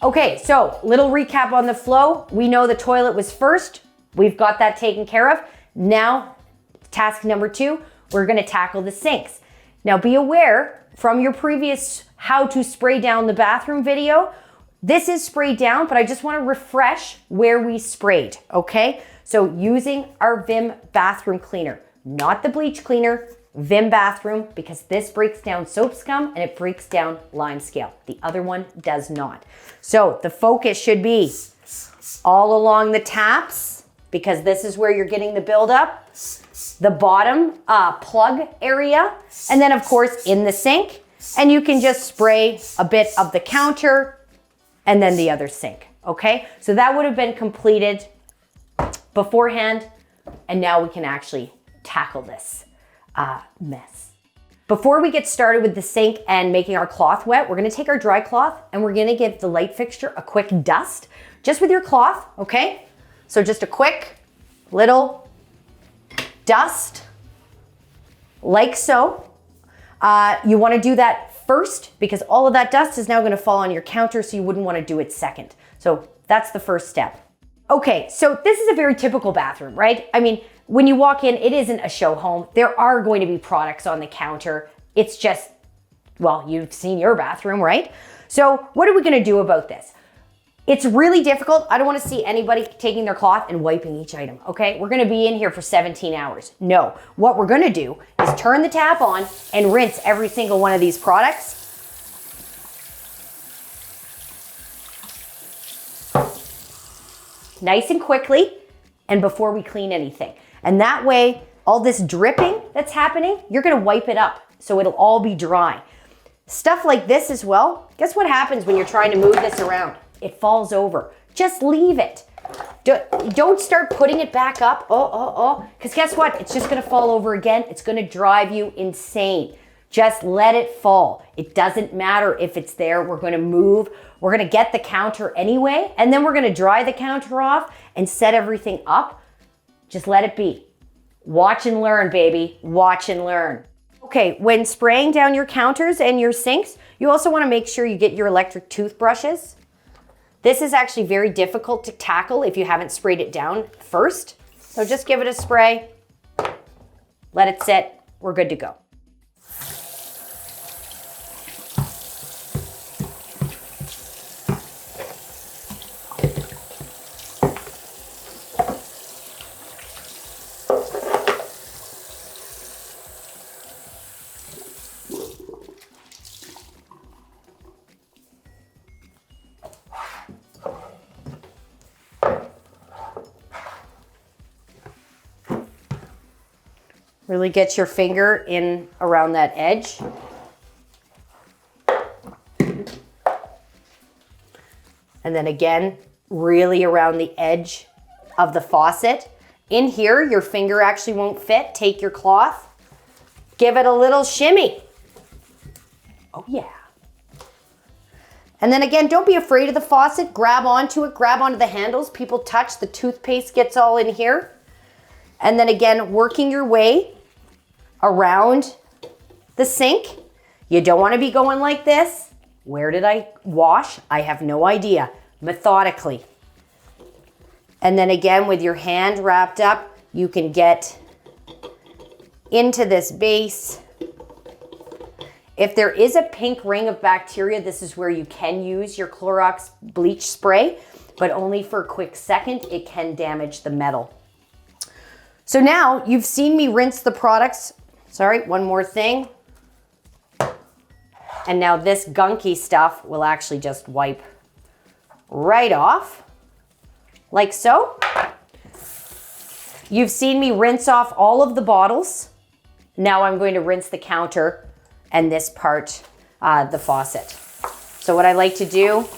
Okay, so little recap on the flow. We know the toilet was first. We've got that taken care of. Now, task number 2, we're gonna tackle the sinks. Now be aware from your previous how to spray down the bathroom video, this is sprayed down, but I just wanna refresh where we sprayed, okay? So using our Vim bathroom cleaner, not the bleach cleaner, Vim bathroom, because this breaks down soap scum and it breaks down lime scale. The other one does not. So the focus should be all along the taps, because this is where you're getting the buildup, the bottom plug area, and then of course in the sink. And you can just spray a bit of the counter and then the other sink, okay? So that would have been completed beforehand, and now we can actually tackle this mess. Before we get started with the sink and making our cloth wet, we're gonna take our dry cloth and we're gonna give the light fixture a quick dust, just with your cloth, okay? So just a quick little dust, like so. You wanna do that first because all of that dust is now gonna fall on your counter, so you wouldn't wanna do it second. So that's the first step. Okay, so this is a very typical bathroom, right? I mean, when you walk in, it isn't a show home. There are going to be products on the counter. It's just, well, you've seen your bathroom, right? So what are we gonna do about this? It's really difficult. I don't wanna see anybody taking their cloth and wiping each item, okay? We're gonna be in here for 17 hours. No, what we're gonna do is turn the tap on and rinse every single one of these products. Nice and quickly, and before we clean anything. And that way, all this dripping that's happening, you're gonna wipe it up so it'll all be dry. Stuff like this as well, guess what happens when you're trying to move this around? It falls over. Just leave it. Don't start putting it back up, because guess what? It's just gonna fall over again. It's gonna drive you insane. Just let it fall. It doesn't matter if it's there. We're gonna move. We're gonna get the counter anyway, and then we're gonna dry the counter off and set everything up. Just let it be. Watch and learn, baby. Watch and learn. Okay, when spraying down your counters and your sinks, you also wanna make sure you get your electric toothbrushes. This is actually very difficult to tackle if you haven't sprayed it down first. So just give it a spray, let it sit, we're good to go. Really get your finger in around that edge. And then again, really around the edge of the faucet. In here, your finger actually won't fit. Take your cloth, give it a little shimmy. Oh yeah. And then again, don't be afraid of the faucet. Grab onto it, grab onto the handles. People touch, the toothpaste gets all in here. And then again, working your way around the sink. You don't want to be going like this. Where did I wash? I have no idea. Methodically. And then again, with your hand wrapped up, you can get into this base. If there is a pink ring of bacteria, this is where you can use your Clorox bleach spray, but only for a quick second. It can damage the metal. So now you've seen me rinse the products. Sorry, one more thing. And now this gunky stuff will actually just wipe right off, like so. You've seen me rinse off all of the bottles. Now I'm going to rinse the counter and this part, the faucet. So what I like to do,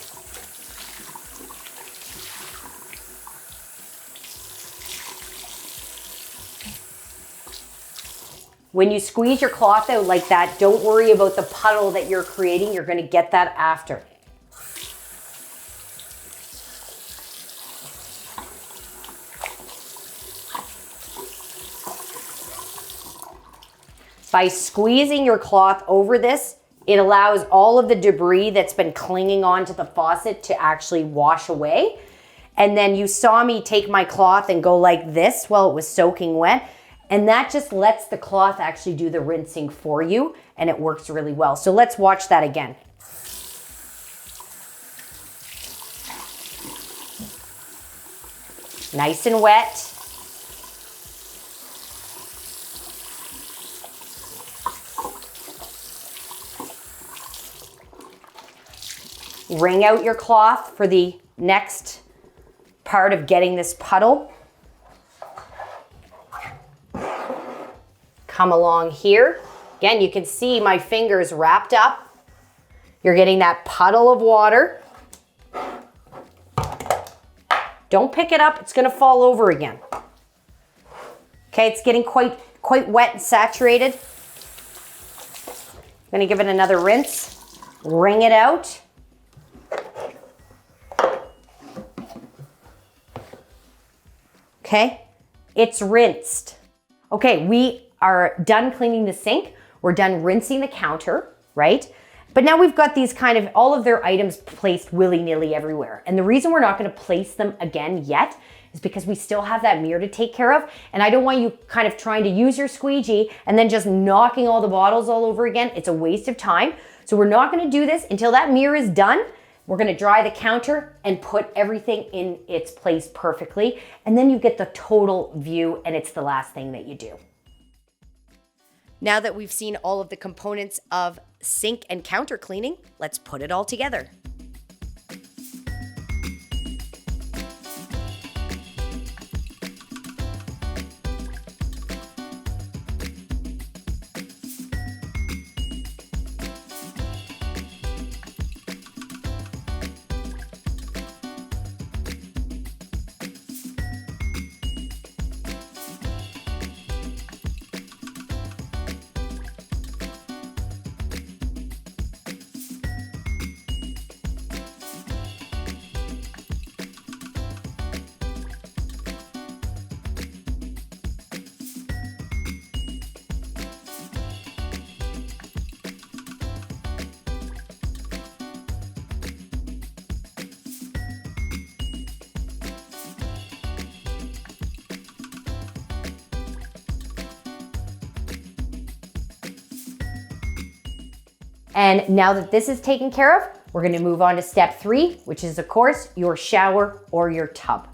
when you squeeze your cloth out like that, don't worry about the puddle that you're creating. You're gonna get that after. By squeezing your cloth over this, It allows all of the debris that's been clinging onto the faucet to actually wash away. And then you saw me take my cloth and go like this while it was soaking wet. And that just lets the cloth actually do the rinsing for you, and it works really well. So let's watch that again. Nice and wet. Wring out your cloth for the next part of getting this puddle. Come along here. Again, you can see my fingers wrapped up. You're getting that puddle of water. Don't pick it up, it's gonna fall over again. Okay, it's getting quite wet and saturated. I'm gonna give it another rinse. Wring it out. Okay, it's rinsed. Okay, we are done cleaning the sink. We're done rinsing the counter, right? But now we've got these kind of, all of their items placed willy-nilly everywhere. And the reason we're not gonna place them again yet is because we still have that mirror to take care of. And I don't want you kind of trying to use your squeegee and then just knocking all the bottles all over again. It's a waste of time. So we're not gonna do this until that mirror is done. We're gonna dry the counter and put everything in its place perfectly. And then you get the total view, and it's the last thing that you do. Now that we've seen all of the components of sink and counter cleaning, let's put it all together. And now that this is taken care of, we're gonna move on to step 3, which is of course your shower or your tub.